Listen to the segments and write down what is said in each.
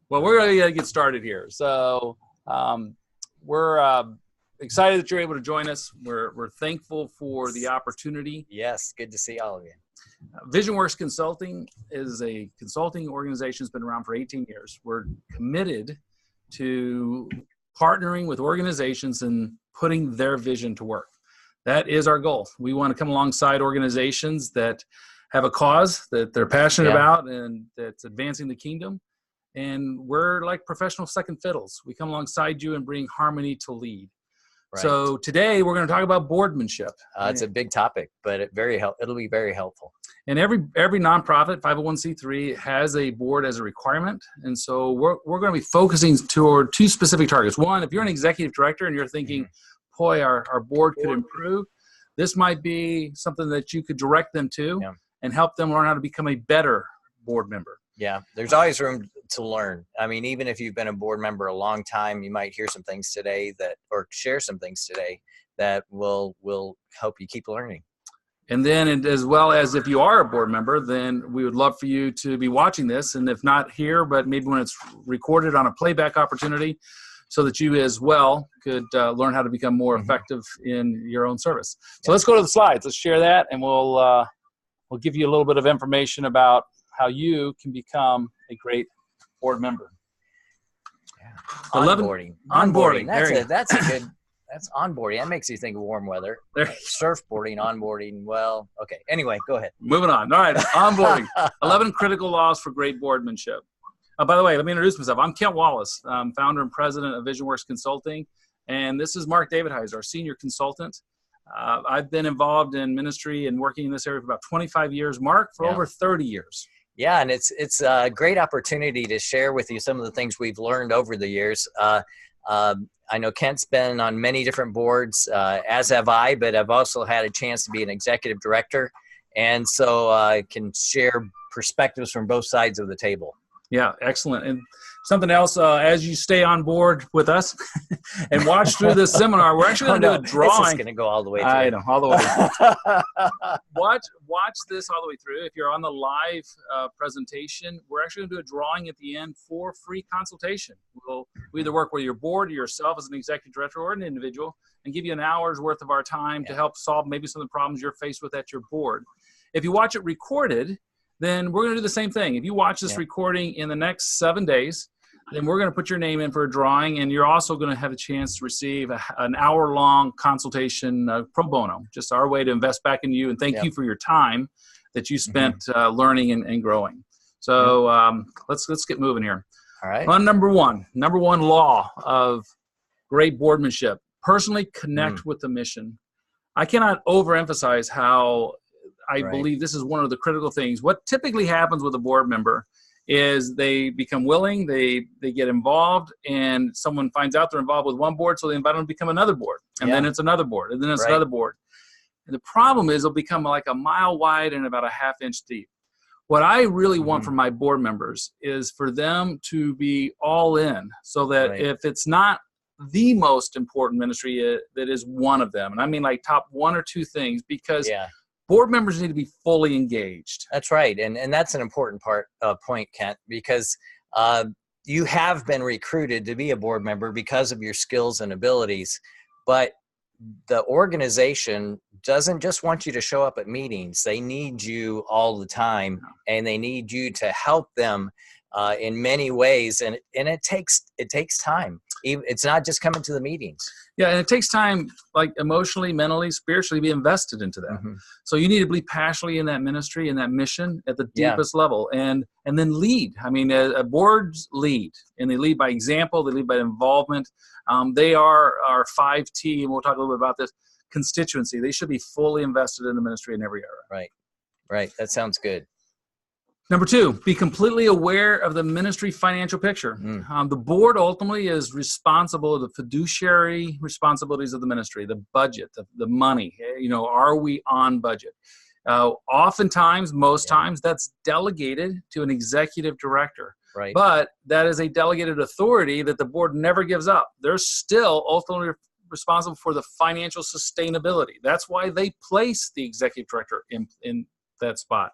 Well, we're going to get started here. So we're excited that you're able to join us. We're thankful for the opportunity. Yes, good to see all of you. VisionWorks Consulting is a consulting organization that's been around for 18 years. We're committed to partnering with organizations and putting their vision to work. That is our goal. We want to come alongside organizations that have a cause that they're passionate about and that's advancing the kingdom. And we're like professional second fiddles. We come alongside you and bring harmony to lead. Right. So today we're going to talk about boardmanship. It's a big topic, but it'll be very helpful. And every nonprofit 501c3 has a board as a requirement. And so we're going to be focusing toward two specific targets. One, if you're an executive director and you're thinking, boy, our board could improve, this might be something that you could direct them to and help them learn how to become a better board member. Yeah, there's always room to learn. I mean, even if you've been a board member a long time, you might hear some things today or share some things today that will help you keep learning. And then as well as if you are a board member, then we would love for you to be watching this. And if not here, but maybe when it's recorded on a playback opportunity, so that you as well could learn how to become more effective in your own service. So let's go to the slides. Let's share that, and we'll give you a little bit of information about how you can become a great board member. Onboarding. Onboarding. That's onboarding. That makes you think of warm weather. Surfboarding, onboarding. Well, okay. Anyway, go ahead. Moving on. All right. Onboarding. 11 critical laws for great boardmanship. By the way, let me introduce myself. I'm Kent Wallace, founder and president of VisionWorks Consulting. And this is Mark Davidheiser, our senior consultant. I've been involved in ministry and working in this area for about 25 years. Mark, for over 30 years. Yeah, and it's a great opportunity to share with you some of the things we've learned over the years. I know Kent's been on many different boards, as have I, but I've also had a chance to be an executive director. And so I can share perspectives from both sides of the table. Yeah, excellent. And something else, as you stay on board with us and watch through this seminar, we're actually going to do a drawing. This is going to go all the way through. I know, all the way through. Watch this all the way through. If you're on the live presentation, we're actually going to do a drawing at the end for free consultation. We'll either work with your board or yourself as an executive director or an individual and give you an hour's worth of our time to help solve maybe some of the problems you're faced with at your board. If you watch it recorded, then we're going to do the same thing. If you watch this recording in the next 7 days, then we're going to put your name in for a drawing, and you're also going to have a chance to receive an hour-long consultation pro bono, just our way to invest back in you and thank you for your time that you spent learning and growing. So let's get moving here. All right. On number one law of great boardmanship, personally connect with the mission. I cannot overemphasize how I believe this is one of the critical things. What typically happens with a board member is they become willing, they get involved, and someone finds out they're involved with one board, so they invite them to become another board. And then it's another board, and then it's another board. And the problem is they'll become like a mile wide and about a half-inch deep. What I really want from my board members is for them to be all in, so that if it's not the most important ministry, that is one of them. And I mean like top one or two things, because board members need to be fully engaged. That's right. And that's an important point, Kent, because you have been recruited to be a board member because of your skills and abilities, but the organization doesn't just want you to show up at meetings. They need you all the time, and they need you to help them in many ways. And it takes time. It's not just coming to the meetings. Yeah, and it takes time, like emotionally, mentally, spiritually, be invested into that. So you need to be passionately in that ministry and that mission at the deepest level, and then lead. I mean, boards lead, and they lead by example. They lead by involvement. They are our 5T, and we'll talk a little bit about this, constituency. They should be fully invested in the ministry in every area. Right. That sounds good. Number two, be completely aware of the ministry financial picture. The board ultimately is responsible for the fiduciary responsibilities of the ministry, the budget, the money. Are we on budget? Oftentimes, most times, that's delegated to an executive director. But that is a delegated authority that the board never gives up. They're still ultimately responsible for the financial sustainability. That's why they place the executive director in that spot.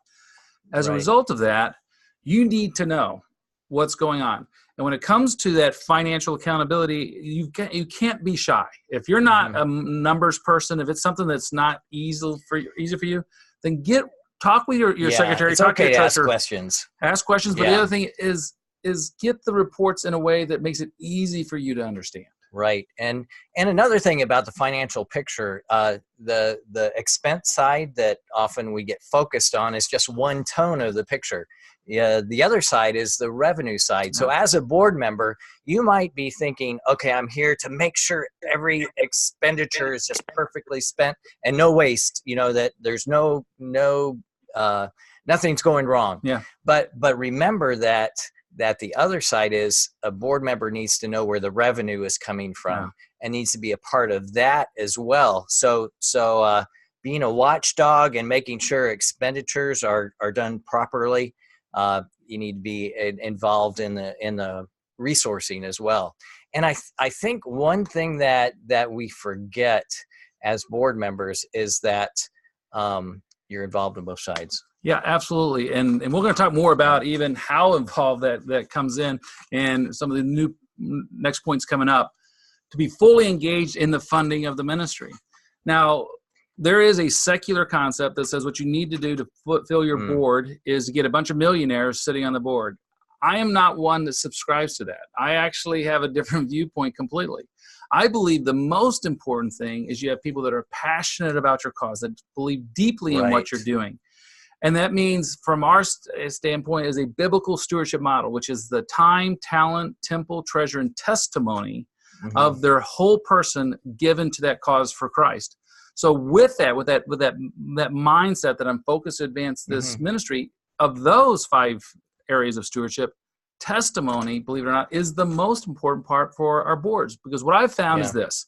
As a result of that, you need to know what's going on. And when it comes to that financial accountability, you can't be shy. If you're not a numbers person, if it's something that's not easy for you, then talk with your secretary. It's talk okay to your treasurer. ask questions. Ask questions. But the other thing is get the reports in a way that makes it easy for you to understand. Right. And another thing about the financial picture, the expense side that often we get focused on is just one tone of the picture. The other side is the revenue side. So as a board member, you might be thinking, okay, I'm here to make sure every expenditure is just perfectly spent and no waste, that there's nothing's going wrong. Yeah. But remember that the other side is a board member needs to know where the revenue is coming from and needs to be a part of that as well. So being a watchdog and making sure expenditures are done properly, you need to be involved in the resourcing as well. And I think one thing that we forget as board members is that you're involved on both sides. Yeah, absolutely. And we're going to talk more about even how involved that comes in and some of the new next points coming up to be fully engaged in the funding of the ministry. Now, there is a secular concept that says what you need to do to fill your board is to get a bunch of millionaires sitting on the board. I am not one that subscribes to that. I actually have a different viewpoint completely. I believe the most important thing is you have people that are passionate about your cause, that believe deeply in what you're doing. And that means from our standpoint is a biblical stewardship model, which is the time, talent, temple, treasure, and testimony of their whole person given to that cause for Christ. So with that mindset that I'm focused to advance this ministry, of those 5 areas of stewardship, testimony, believe it or not, is the most important part for our boards. Because what I've found is this: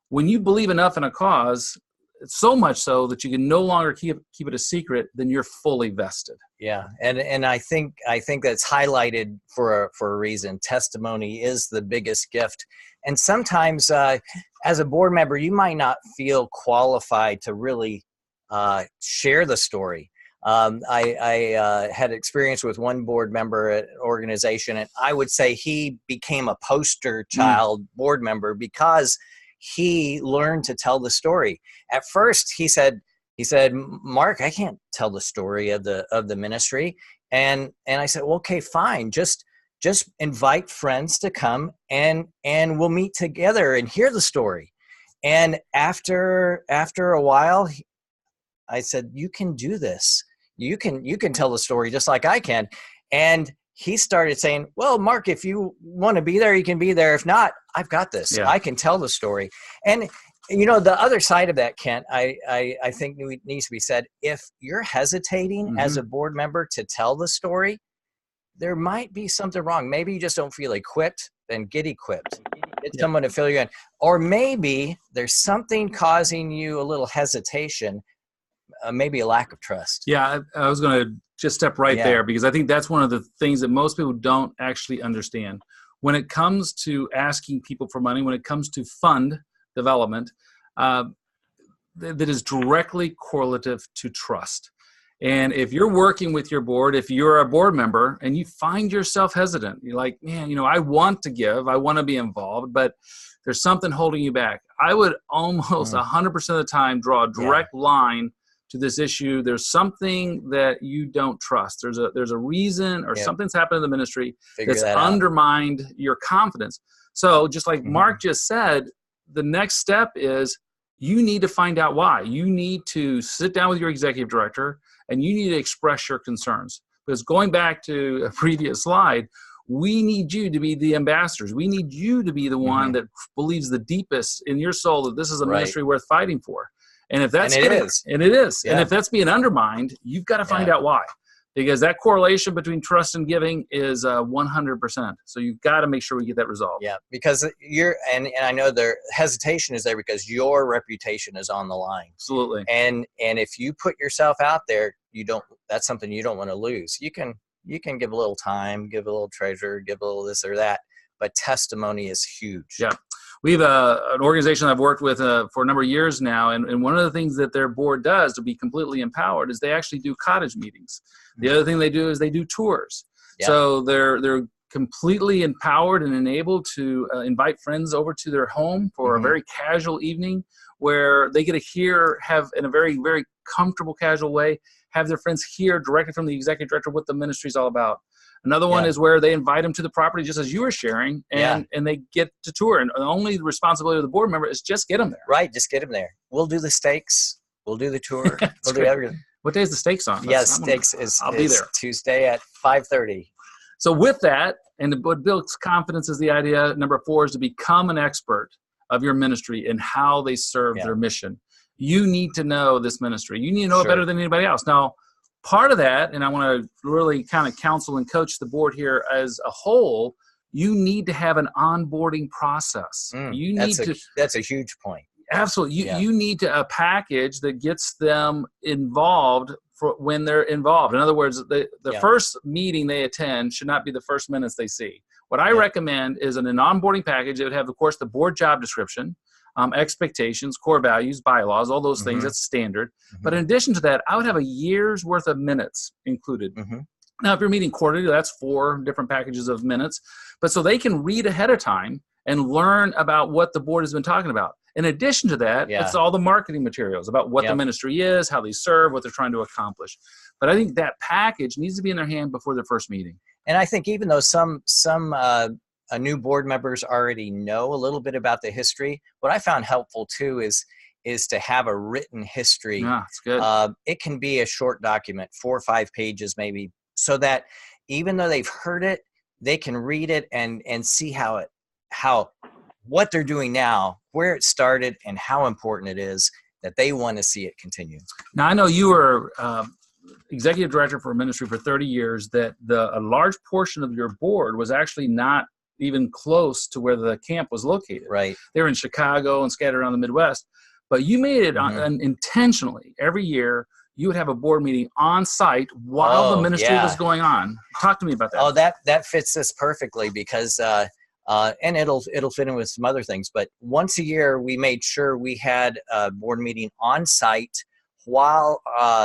when you believe enough in a cause, so much so that you can no longer keep it a secret, then you're fully vested. Yeah, and I think that's highlighted for a reason. Testimony is the biggest gift, and sometimes as a board member, you might not feel qualified to really share the story. I had experience with one board member at an organization, and I would say he became a poster child board member because he learned to tell the story. At first, he said, Mark, I can't tell the story of the ministry. And I said, well, okay, fine. Just invite friends to come and we'll meet together and hear the story. And after a while, I said, you can do this. You can tell the story just like I can. And he started saying, well, Mark, if you want to be there, you can be there. If not, I've got this. I can tell the story. And, the other side of that, Kent, I think needs to be said. If you're hesitating as a board member to tell the story, there might be something wrong. Maybe you just don't feel equipped, then get equipped. Get someone to fill you in. Or maybe there's something causing you a little hesitation, maybe a lack of trust. Yeah, I was going to just step there because I think that's one of the things that most people don't actually understand. When it comes to asking people for money, when it comes to fund development, that is directly correlative to trust. And if you're working with your board, if you're a board member and you find yourself hesitant, you're like, man, I want to give, I want to be involved, but there's something holding you back. I would almost 100% of the time draw a direct line to this issue. There's something that you don't trust. There's a reason or something's happened in the ministry that's undermined your confidence. So just like Mark just said, the next step is you need to find out why. You need to sit down with your executive director and you need to express your concerns. Because going back to a previous slide, we need you to be the ambassadors. We need you to be the one that believes the deepest in your soul that this is a ministry worth fighting for. And if that's it is. And if that's being undermined, you've got to find out why. Because that correlation between trust and giving is 100%. So you've got to make sure we get that resolved. Yeah, because and I know the hesitation is there because your reputation is on the line. Absolutely. And if you put yourself out there, that's something you don't want to lose. You can give a little time, give a little treasure, give a little this or that, but testimony is huge. Yeah. We have an organization I've worked with for a number of years now, and one of the things that their board does to be completely empowered is they actually do cottage meetings. The other thing they do is they do tours. So they're completely empowered and enabled to invite friends over to their home for a very casual evening where they get to have in a very, very comfortable, casual way, have their friends hear directly from the executive director what the ministry is all about. Another one is where they invite them to the property, just as you were sharing, and they get to tour. And the only responsibility of the board member is just get them there. Right, just get them there. We'll do the steaks. We'll do the tour. We'll do everything. What day is the steaks on? Steaks I'll be there. Tuesday at 5:30. So with that, and what builds confidence is the idea. Number 4 is to become an expert of your ministry and how they serve their mission. You need to know this ministry. You need to know it better than anybody else. Now, part of that, and I want to really kind of counsel and coach the board here as a whole, you need to have an onboarding process. That's a huge point. Absolutely. You need a package that gets them involved for when they're involved. In other words, the first meeting they attend should not be the first minutes they see. What I recommend is an onboarding package that would have, of course, the board job description, expectations, core values, bylaws, all those things. That's standard. But in addition to that, I would have a year's worth of minutes included. Now, if you're meeting quarterly, that's 4 different packages of minutes. But so they can read ahead of time and learn about what the board has been talking about. In addition to that, it's all the marketing materials about what the ministry is, how they serve, what they're trying to accomplish. But I think that package needs to be in their hand before their first meeting. And I think even though some new board members already know a little bit about the history, what I found helpful too is to have a written history. Yeah, it's good. It can be a short document, 4 or 5 pages maybe, so that even though they've heard it, they can read it and see what they're doing now, where it started, and how important it is that they want to see it continue. Now, I know you were executive director for a ministry for 30 years, that a large portion of your board was actually not even close to where the camp was located. Right. They were in Chicago and scattered around the Midwest. But you made it intentionally. Every year, you would have a board meeting on site while the ministry was going on. Talk to me about that. Oh, that fits this perfectly because and it'll fit in with some other things. But once a year, we made sure we had a board meeting on site while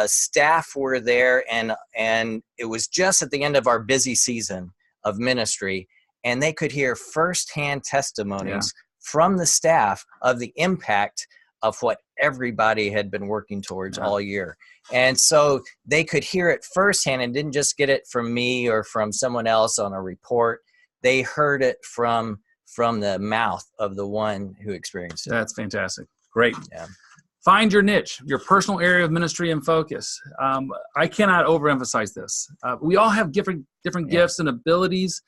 staff were there, and it was just at the end of our busy season of ministry, and they could hear firsthand testimonies from the staff of the impact of what everybody had been working towards all year. And so they could hear it firsthand and didn't just get it from me or from someone else on a report. They heard it from the mouth of the one who experienced it. That's fantastic. Great. Yeah. Find your niche, your personal area of ministry and focus. I cannot overemphasize this. We all have different gifts and abilities.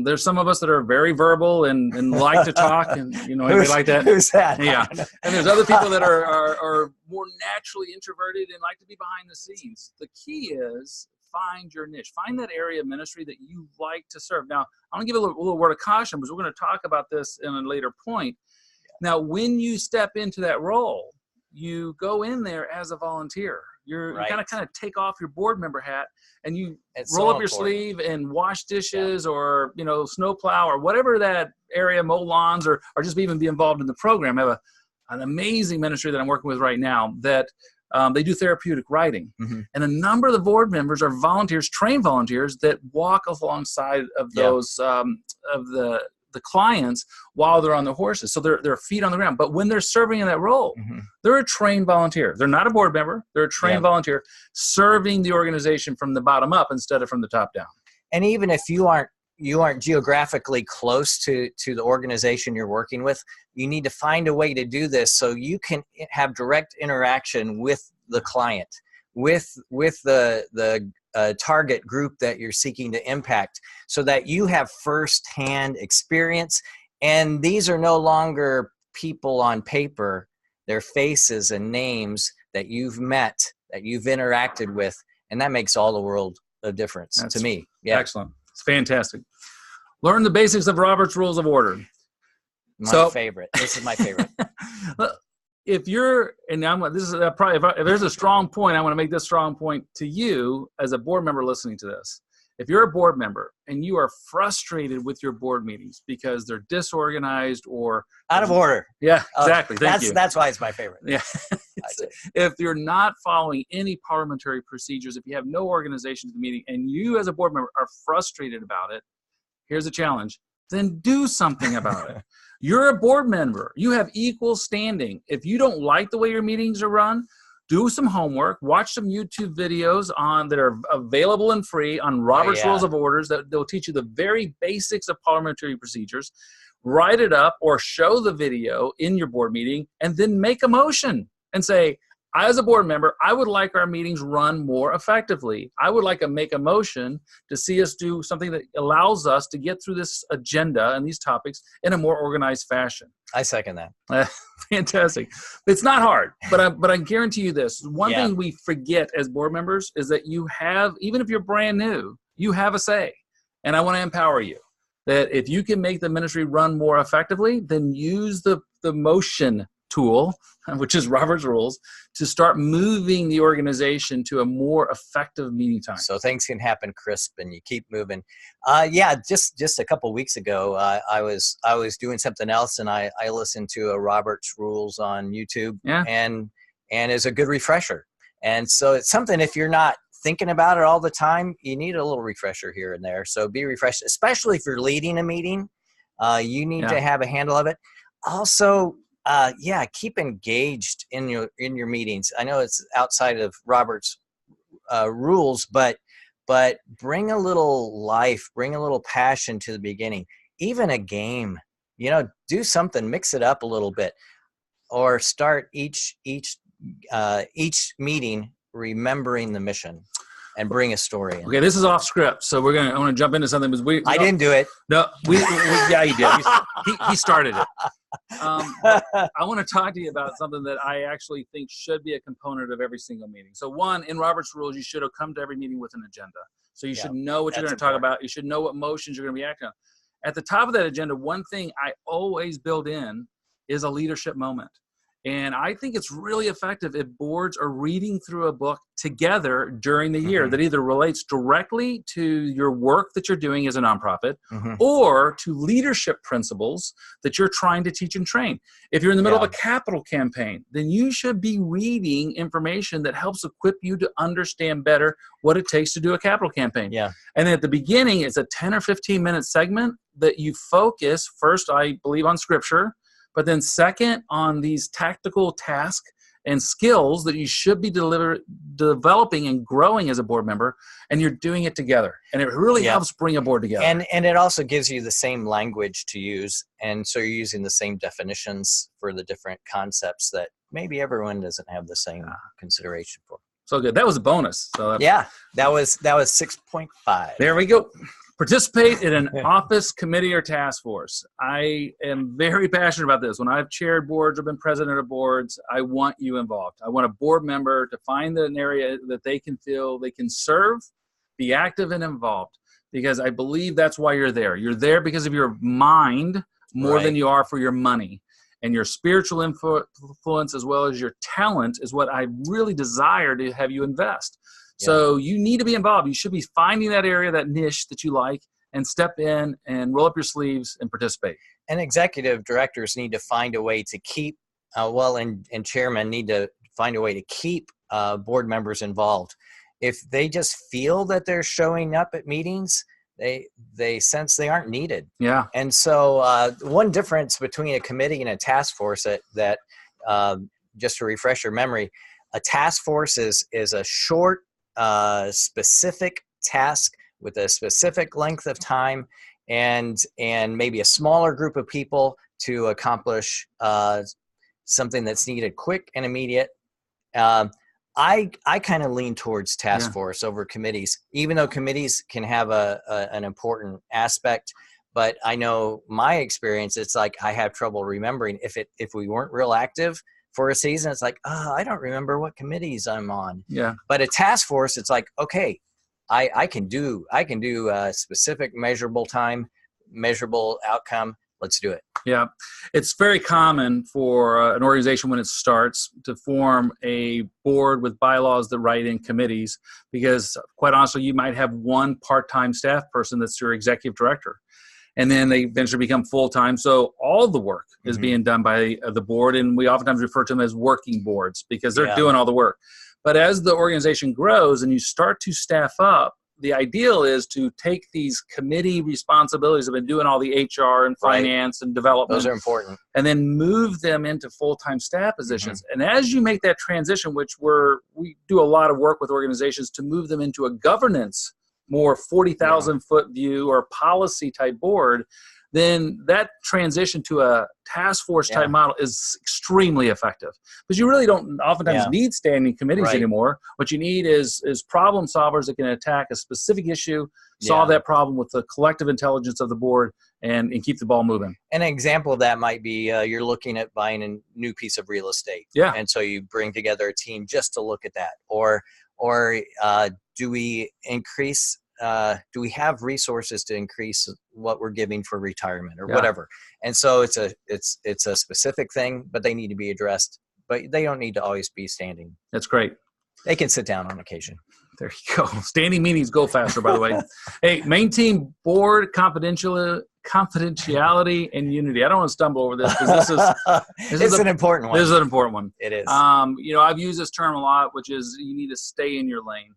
There's some of us that are very verbal and like to talk, and anybody like that. Who's that? Yeah. And there's other people that are more naturally introverted and like to be behind the scenes. The key is find your niche. Find that area of ministry that you like to serve. Now, I'm going to give a little word of caution because we're going to talk about this in a later point. Now, when you step into that role, you go in there as a volunteer. You kind of take off your board member hat and you roll up your sleeve and wash dishes or, snowplow or whatever that area, mow lawns or just even be involved in the program. I have an amazing ministry that I'm working with right now that they do therapeutic writing. And a number of the board members are volunteers, trained volunteers that walk alongside of those, of the clients while they're on the horses. So they're feet on the ground. But when they're serving in that role, they're a trained volunteer. They're not a board member. They're a trained volunteer serving the organization from the bottom up instead of from the top down. And even if you aren't geographically close to the organization you're working with, you need to find a way to do this so you can have direct interaction with the client, with the target group that you're seeking to impact, so that you have firsthand experience. And these are no longer people on paper. They're faces and names that you've met, that you've interacted with, and that makes all the world of difference to me. Yeah. Excellent. It's fantastic. Learn the basics of Robert's Rules of Order. Favorite. This is my favorite. If you're, and this is probably, if there's a strong point, I want to make this strong point to you as a board member listening to this. If you're a board member and you are frustrated with your board meetings because they're disorganized or out of order. Yeah, exactly. Thank you. That's why it's my favorite. Yeah. If you're not following any parliamentary procedures, if you have no organization to the meeting and you as a board member are frustrated about it, here's a challenge. Then do something about it. You're a board member. You have equal standing. If you don't like the way your meetings are run, do some homework, watch some YouTube videos that are available and free on Robert's Rules of Orders they'll teach you the very basics of parliamentary procedures. Write it up or show the video in your board meeting and then make a motion and say, as a board member, I would like our meetings run more effectively. I would like to make a motion to see us do something that allows us to get through this agenda and these topics in a more organized fashion. I second that. Fantastic. It's not hard, but I guarantee you this. One thing we forget as board members is that you have, even if you're brand new, you have a say. And I want to empower you that if you can make the ministry run more effectively, then use the motion tool, which is Robert's Rules, to start moving the organization to a more effective meeting time. So things can happen crisp and you keep moving. Just a couple weeks ago, I was doing something else and I listened to a Robert's Rules on YouTube and it's a good refresher. And so it's something, if you're not thinking about it all the time, you need a little refresher here and there. So be refreshed, especially if you're leading a meeting. You need to have a handle of it. Also, keep engaged in your meetings. I know it's outside of Robert's rules, but bring a little life, bring a little passion to the beginning. Even a game, do something, mix it up a little bit, or start each meeting remembering the mission and bring a story in. Okay, this is off script, so I want to jump into something. I didn't do it. No, yeah, he did. He started it. I want to talk to you about something that I actually think should be a component of every single meeting. So one, in Robert's Rules, you should have come to every meeting with an agenda. So you should know what you're going to talk about. You should know what motions you're going to be acting on. At the top of that agenda, one thing I always build in is a leadership moment. And I think it's really effective if boards are reading through a book together during the year that either relates directly to your work that you're doing as a nonprofit or to leadership principles that you're trying to teach and train. If you're in the middle of a capital campaign, then you should be reading information that helps equip you to understand better what it takes to do a capital campaign. And then at the beginning, it's a 10 or 15-minute segment that you focus, first, I believe, on Scripture, but then second, on these tactical tasks and skills that you should be developing and growing as a board member, and you're doing it together. And it really helps bring a board together. And it also gives you the same language to use, and so you're using the same definitions for the different concepts that maybe everyone doesn't have the same consideration for. So good. That was a bonus. So that was 6.5. There we go. Participate in an office, committee, or task force. I am very passionate about this. When I've chaired boards or been president of boards, I want you involved. I want a board member to find an area that they can feel they can serve, be active and involved, because I believe that's why you're there. You're there because of your mind more than you are for your money. And your spiritual influence as well as your talent is what I really desire to have you invest. So you need to be involved. You should be finding that area, that niche that you like, and step in and roll up your sleeves and participate. And executive directors need to find a way to keep, and chairmen need to find a way to keep board members involved. If they just feel that they're showing up at meetings, they sense they aren't needed. And so one difference between a committee and a task force that just to refresh your memory, a task force is a short, specific task with a specific length of time and maybe a smaller group of people to accomplish something that's needed quick and immediate. I kind of lean towards task force over committees, even though committees can have an important aspect. But I know my experience, it's like I have trouble remembering if we weren't real active for a season. It's like, I don't remember what committees I'm on. But a task force, it's like, okay, I can do a specific measurable time, measurable outcome. Let's do it. Yeah, it's very common for an organization when it starts to form a board with bylaws that write in committees, because quite honestly, you might have one part-time staff person that's your executive director, and then they eventually become full-time. So all the work is being done by the board, and we oftentimes refer to them as working boards because they're doing all the work. But as the organization grows and you start to staff up, the ideal is to take these committee responsibilities that have been doing all the HR and finance and development. Those are important. And then move them into full-time staff positions. And as you make that transition, which we do a lot of work with organizations to move them into a governance, more 40,000 foot view or policy type board, then that transition to a task force type model is extremely effective, because you really don't oftentimes need standing committees anymore. What you need is problem solvers that can attack a specific issue, solve that problem with the collective intelligence of the board, and keep the ball moving. An example of that might be you're looking at buying a new piece of real estate. And so you bring together a team just to look at that. Or do we increase do we have resources to increase what we're giving for retirement or whatever? And so it's a specific thing, but they need to be addressed, but they don't need to always be standing. That's great. They can sit down on occasion. There you go. Standing meetings go faster, by the way. Hey, maintain board confidentiality and unity. I don't want to stumble over this because this is an important one. This is an important one. It is. I've used this term a lot, which is you need to stay in your lane.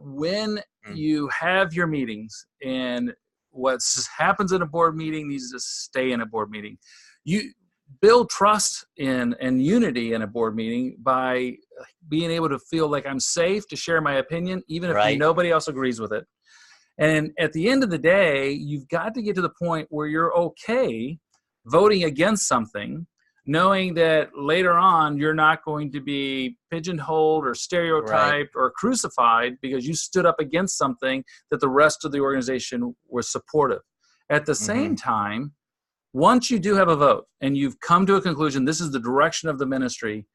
When you have your meetings, and what happens in a board meeting needs to stay in a board meeting. You build trust and unity in a board meeting by being able to feel like I'm safe to share my opinion, even if nobody else agrees with it. And at the end of the day, you've got to get to the point where you're okay voting against something, knowing that later on you're not going to be pigeonholed or stereotyped or crucified because you stood up against something that the rest of the organization was supportive. At the same time, once you do have a vote and you've come to a conclusion, this is the direction of the ministry,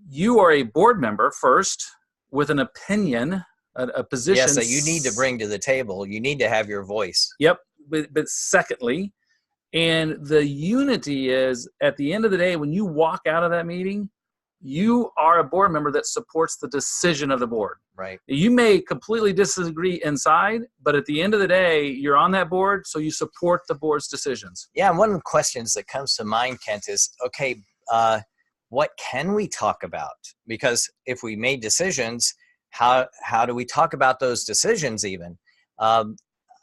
you are a board member first with an opinion, a position. Yes, that you need to bring to the table. You need to have your voice. Yep. But secondly, and the unity is, at the end of the day, when you walk out of that meeting, you are a board member that supports the decision of the board. Right. You may completely disagree inside, but at the end of the day, you're on that board, so you support the board's decisions. Yeah, and one of the questions that comes to mind, Kent, is, okay, what can we talk about? Because if we made decisions, how do we talk about those decisions even?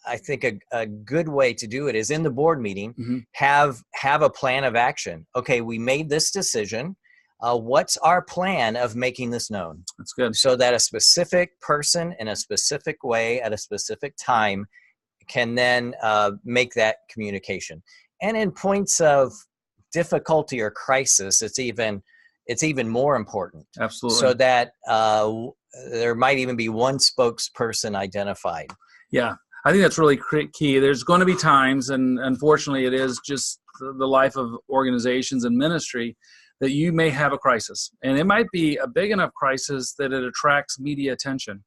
I think a good way to do it is in the board meeting, have a plan of action. Okay, we made this decision. What's our plan of making this known? That's good. So that a specific person in a specific way at a specific time can then make that communication. And in points of difficulty or crisis, it's even more important. Absolutely. So that there might even be one spokesperson identified. Yeah. I think that's really key. There's going to be times, and unfortunately it is just the life of organizations and ministry, that you may have a crisis. And it might be a big enough crisis that it attracts media attention.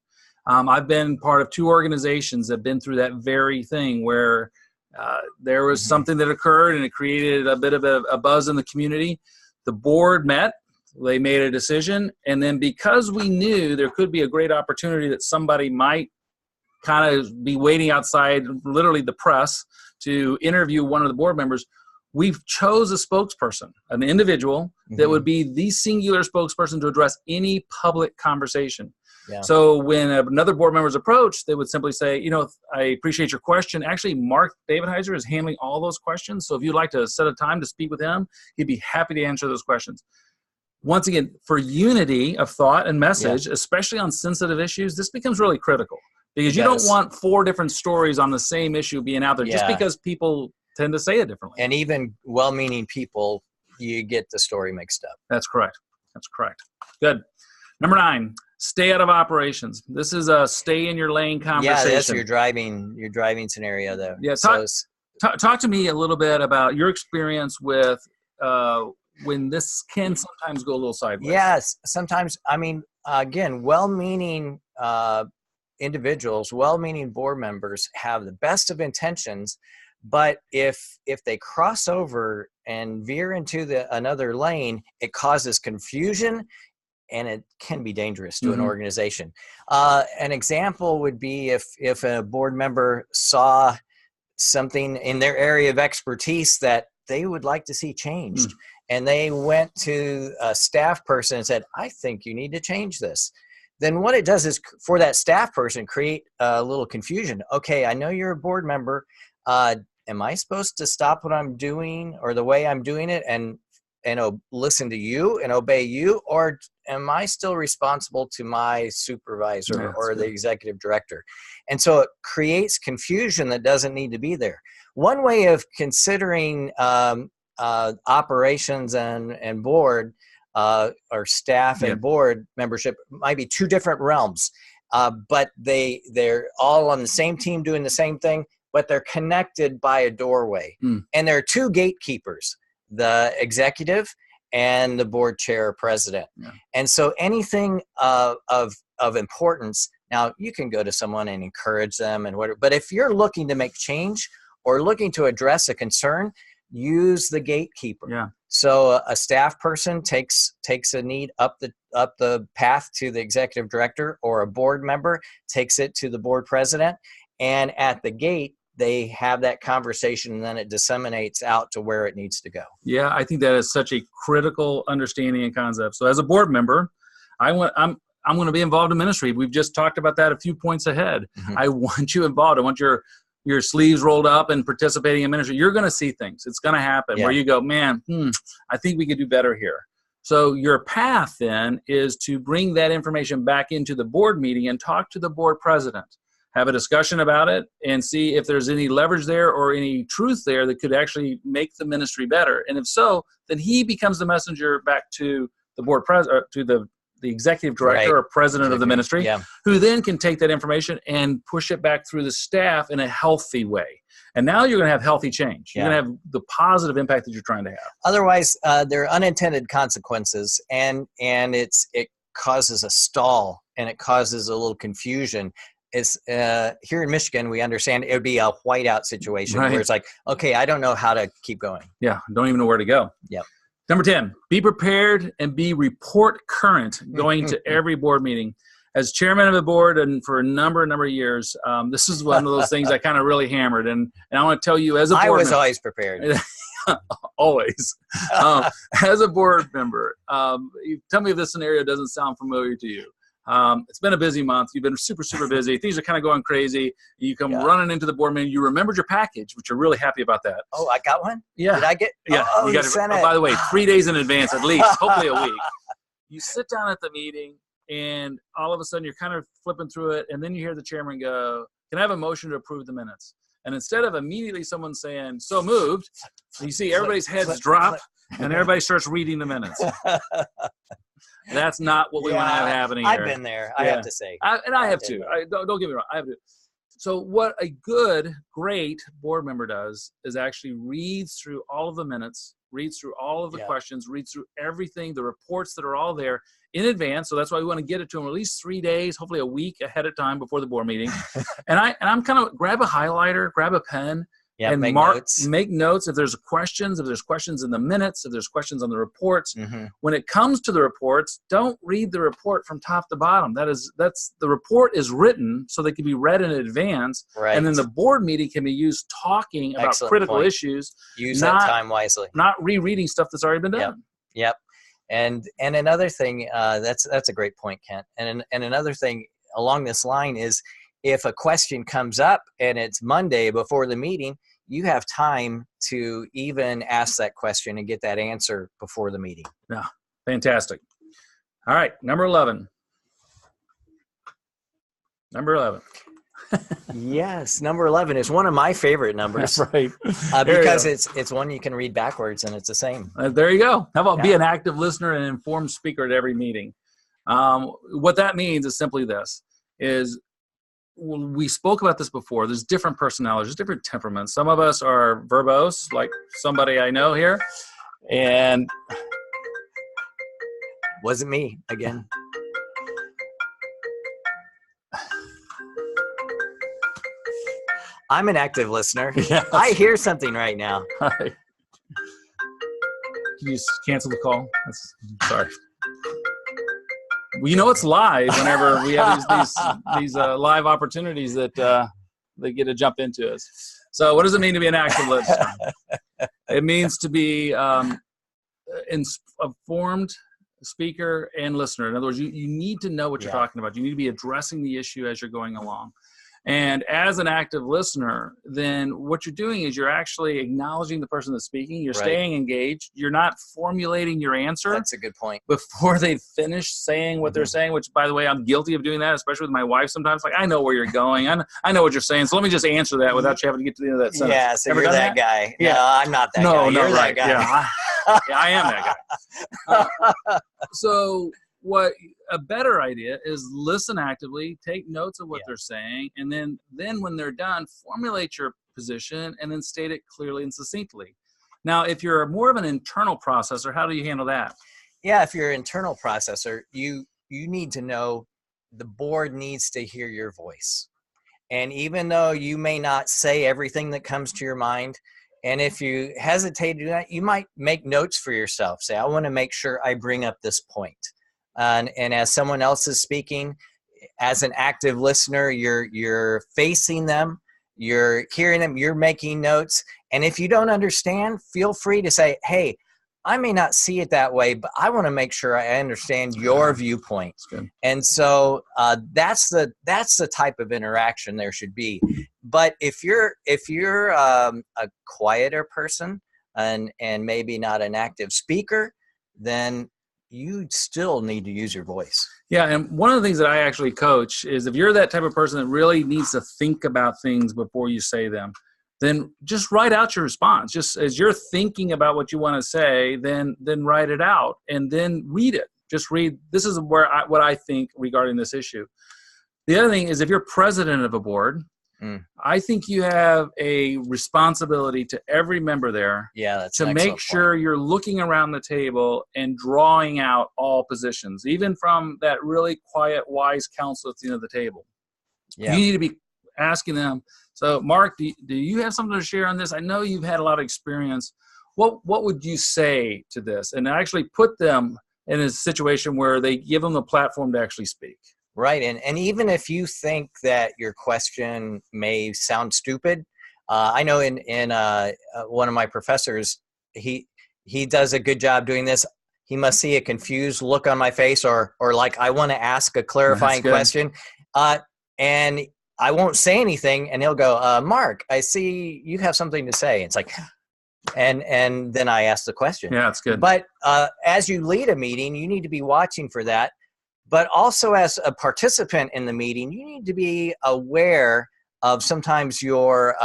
I've been part of 2 organizations that have been through that very thing, where there was something that occurred and it created a bit of a buzz in the community. The board met, they made a decision, and then because we knew there could be a great opportunity that somebody might kind of be waiting outside, literally the press, to interview one of the board members, we've chose a spokesperson, an individual that would be the singular spokesperson to address any public conversation. Yeah. So when another board member is approached, they would simply say, I appreciate your question. Actually, Mark Davidheiser is handling all those questions. So if you'd like to set a time to speak with him, he'd be happy to answer those questions. Once again, for unity of thought and message, especially on sensitive issues, this becomes really critical. Because you don't want 4 different stories on the same issue being out there just because people tend to say it differently. And even well-meaning people, you get the story mixed up. That's correct. That's correct. Good. Number 9, stay out of operations. This is a stay in your lane conversation. Yeah, that's your driving scenario though. Yeah, talk to me a little bit about your experience with when this can sometimes go a little sideways. Yes, sometimes. I mean, again, well-meaning individuals, well-meaning board members have the best of intentions, But if they cross over and veer into another lane, it causes confusion, and it can be dangerous to an organization. An example would be if a board member saw something in their area of expertise that they would like to see changed, and they went to a staff person and said, I think you need to change this. Then what it does is, for that staff person, create a little confusion. Okay, I know you're a board member. Am I supposed to stop what I'm doing or the way I'm doing it and listen to you and obey you, or am I still responsible to my supervisor or the executive director? And so it creates confusion that doesn't need to be there. One way of considering operations and board or staff and board membership might be two different realms, but they're all on the same team doing the same thing, but they're connected by a doorway. And there are two gatekeepers, the executive and the board chair or president. And so anything of importance, now you can go to someone and encourage them and whatever, but if you're looking to make change or looking to address a concern, use the gatekeeper. So a staff person takes a need up the path to the executive director, or a board member takes it to the board president, and at the gate they have that conversation, and then it disseminates out to where it needs to go. Yeah, I think that is such a critical understanding and concept. So as a board member, I'm going to be involved in ministry. We've just talked about that a few points ahead. I want you involved. I want your sleeves rolled up and participating in ministry. You're going to see things. It's going to happen where you go, man, I think we could do better here. So your path then is to bring that information back into the board meeting and talk to the board president. Have a discussion about it and see if there's any leverage there or any truth there that could actually make the ministry better. And if so, then he becomes the messenger back to the board president, to the executive director or president of the ministry, who then can take that information and push it back through the staff in a healthy way. And now you're going to have healthy change. You're going to have the positive impact that you're trying to have. Otherwise, there are unintended consequences, and it causes a stall, and it causes a little confusion. It's here in Michigan, we understand it would be a whiteout situation where it's like, okay, I don't know how to keep going. Don't even know where to go. Number 10, be prepared and be report current going to every board meeting. As chairman of the board and for a number of years, this is one of those things I kind of really hammered. And I want to tell you, as a board member, I was always prepared. Always. As a board member, tell me if this scenario doesn't sound familiar to you. It's been a busy month. You've been super, super busy. Things are kind of going crazy. You come running into the board meeting. You remembered your package, which you're really happy about that. Oh, I got one? Yeah. Did I get? Yeah. Oh, you got it. By the way, 3 days in advance at least, hopefully a week. You sit down at the meeting, and all of a sudden you're kind of flipping through it, and then you hear the chairman go, can I have a motion to approve the minutes? And instead of immediately someone saying, so moved, you see everybody's heads drop, and everybody starts reading the minutes. That's not what we want to have happening here. I've been there, I have to say. I have too. Don't get me wrong. I have to. So what a good, great board member does is actually reads through all of the minutes, reads through all of the questions, reads through everything, the reports that are all there in advance. So that's why we want to get it to them at least 3 days, hopefully a week ahead of time before the board meeting. and I'm kind of grab a highlighter, grab a pen, and make notes if there's questions, in the minutes, if there's questions on the reports. When it comes to the reports, don't read the report from top to bottom. That's the report is written so they can be read in advance, and then the board meeting can be used talking about critical issues. Use that time wisely. Not rereading stuff that's already been done. Yep. And another thing, that's a great point, Kent. And another thing along this line is, if a question comes up and it's Monday before the meeting, you have time to even ask that question and get that answer before the meeting. Yeah, fantastic. All right, number 11. Yes, number 11 is one of my favorite numbers. Because it's one you can read backwards, and it's the same. There you go. How about be an active listener and informed speaker at every meeting? What that means is simply this, is we spoke about this before. There's different personalities, there's different temperaments. Some of us are verbose, like somebody I know here. And wasn't me again. I'm an active listener. Yes. I hear something right now. All right. Can you just cancel the call? Sorry. Well, you know it's live whenever we have these live opportunities that they get to jump into us. So what does it mean to be an active listener? It means to be informed speaker and listener. In other words, you need to know what you're talking about. You need to be addressing the issue as you're going along. And as an active listener, then what you're doing is you're actually acknowledging the person that's speaking. You're staying engaged. You're not formulating your answer. That's a good point. Before they finish saying what they're saying, which, by the way, I'm guilty of doing that, especially with my wife sometimes. Like, I know where you're going. I know what you're saying. So let me just answer that without you having to get to the end of that sentence. Yeah, so you're that guy. Yeah. No, I'm not that guy. You're that guy. Yeah, I am that guy. So what a better idea is listen actively, take notes of what they're saying, and then when they're done, formulate your position and then state it clearly and succinctly. Now, if you're more of an internal processor, how do you handle that? Yeah, if you're an internal processor, you need to know the board needs to hear your voice. And even though you may not say everything that comes to your mind, and if you hesitate to do that, you might make notes for yourself. Say, I want to make sure I bring up this point. And as someone else is speaking, as an active listener, you're facing them, you're hearing them, you're making notes. And if you don't understand, feel free to say, hey, I may not see it that way, but I want to make sure I understand your viewpoint. And so that's the type of interaction there should be. But if you're a quieter person and maybe not an active speaker, then you still need to use your voice. Yeah, and one of the things that I actually coach is if you're that type of person that really needs to think about things before you say them, then just write out your response. Just as you're thinking about what you want to say, then write it out and then read it. Just read, this is what I think regarding this issue. The other thing is if you're president of a board, I think you have a responsibility to every member there to make sure you're looking around the table and drawing out all positions, even from that really quiet, wise counsel at the end of the table. Yeah. You need to be asking them, so Mark, do you have something to share on this? I know you've had a lot of experience. What would you say to this? And actually put them in a situation where they give them the platform to actually speak. Right, and even if you think that your question may sound stupid, I know in one of my professors, he does a good job doing this. He must see a confused look on my face, or like I want to ask a clarifying question, and I won't say anything, and he'll go, Mark, I see you have something to say. It's like, and then I ask the question. Yeah, that's good. But as you lead a meeting, you need to be watching for that. But also as a participant in the meeting, you need to be aware of sometimes your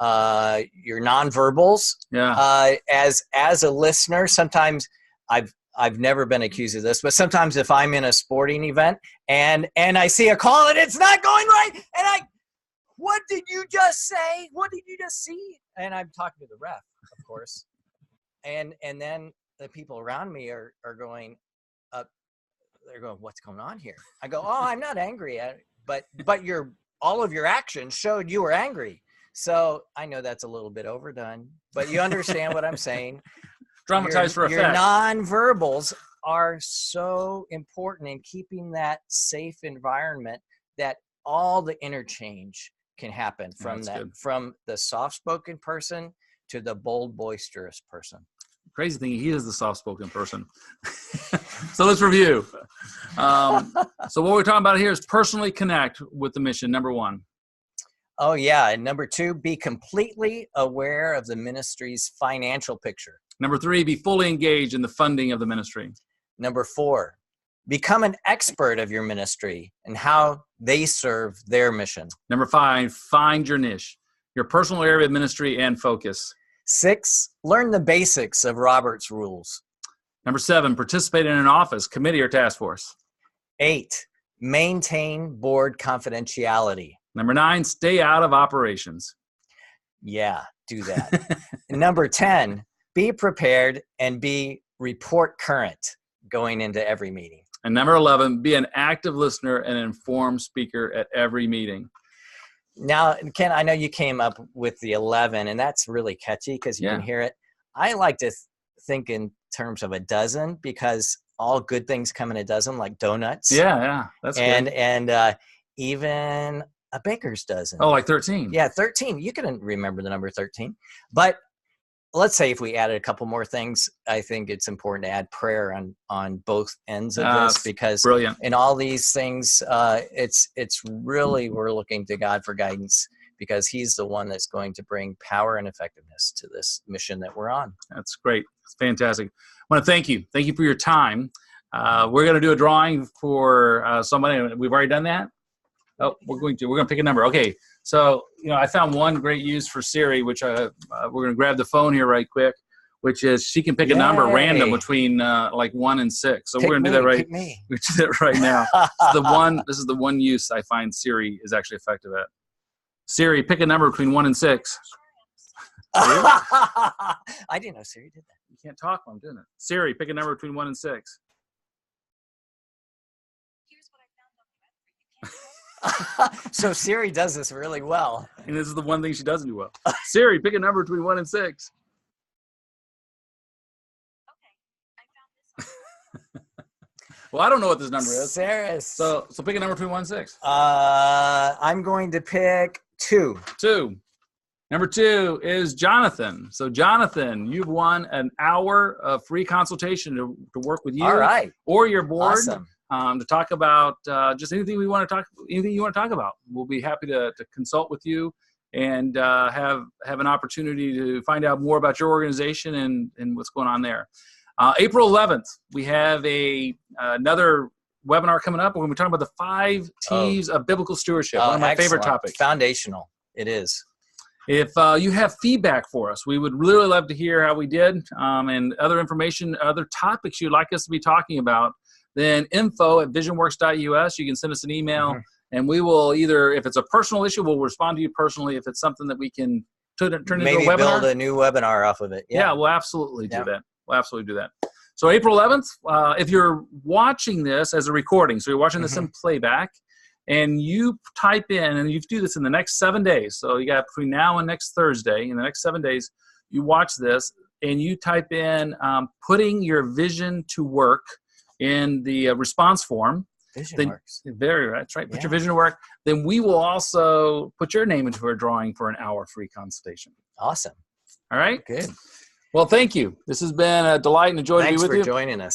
nonverbals. Yeah. As a listener, sometimes I've never been accused of this, but sometimes if I'm in a sporting event and I see a call and it's not going right, and what did you just say? What did you just see? And I'm talking to the ref, of course, and then the people around me are going. They're going, what's going on here? I go, oh, I'm not angry at it, but all of your actions showed you were angry. So I know that's a little bit overdone, but you understand what I'm saying. Dramatized for effect. Your nonverbals are so important in keeping that safe environment that all the interchange can happen from the soft-spoken person to the bold, boisterous person. Crazy thing, he is the soft-spoken person. So let's review. So what we're talking about here is personally connect with the mission, number one. Oh, yeah. And number two, be completely aware of the ministry's financial picture. Number three, be fully engaged in the funding of the ministry. Number four, become an expert of your ministry and how they serve their mission. Number five, find your niche, your personal area of ministry and focus. 6, learn the basics of Robert's rules. Number 7, participate in an office, committee, or task force. 8, maintain board confidentiality. Number 9, stay out of operations. Yeah, do that. Number 10, be prepared and be report current going into every meeting. And number 11, be an active listener and informed speaker at every meeting. Now, Ken, I know you came up with the 11, and that's really catchy because you can hear it. I like to think in terms of a dozen, because all good things come in a dozen, like donuts. Yeah, that's good. And even a baker's dozen. Oh, like 13. Yeah, 13. You can remember the number 13. But let's say if we added a couple more things, I think it's important to add prayer on both ends of this, because brilliant. in all these things, it's really, we're looking to God for guidance, because he's the one that's going to bring power and effectiveness to this mission that we're on. That's great. It's fantastic. I want to thank you. Thank you for your time. We're going to do a drawing for somebody. We've already done that. Oh, we're going to pick a number. Okay. So, I found one great use for Siri, which we're going to grab the phone here right quick, which is she can pick a number random between like 1 and 6. So we're going to do that right. We do that right now. This is the one use I find Siri is actually effective at. Siri, pick a number between 1 and 6. I didn't know Siri did that. You can't talk while I'm doing it. Siri, pick a number between 1 and 6. Here's what I found on the web. So Siri does this really well. And this is the one thing she doesn't do well. Siri, pick a number between 1 and 6. Okay, I found this one. Well, I don't know what this number is. Sarah. So pick a number between 1 and 6. I'm going to pick 2. 2. Number 2 is Jonathan. So Jonathan, you've won an hour of free consultation to work with you or your board. Awesome. To talk about just anything you want to talk about. We'll be happy to consult with you and have an opportunity to find out more about your organization and what's going on there. April 11th, we have another webinar coming up. We're going to be talking about the 5 T's of biblical stewardship. One of my favorite topics. Foundational. It is. If you have feedback for us, we would really love to hear how we did, and other information, other topics you'd like us to be talking about, then info@visionworks.us. You can send us an email, and we will either, if it's a personal issue, we'll respond to you personally. If it's something that we can turn into a webinar. Maybe build a new webinar off of it. Yeah, we'll absolutely do that. We'll absolutely do that. So April 11th, if you're watching this as a recording, so you're watching this in playback, and you type in, and you do this in the next 7 days. So you got between now and next Thursday, in the next 7 days, you watch this, and you type in putting your vision to work in the response form. Vision works. That's right. Put your vision to work. Then we will also put your name into a drawing for an hour free consultation. Awesome. All right. Good. Well, thank you. This has been a delight and a joy to be with you. Thanks for joining us.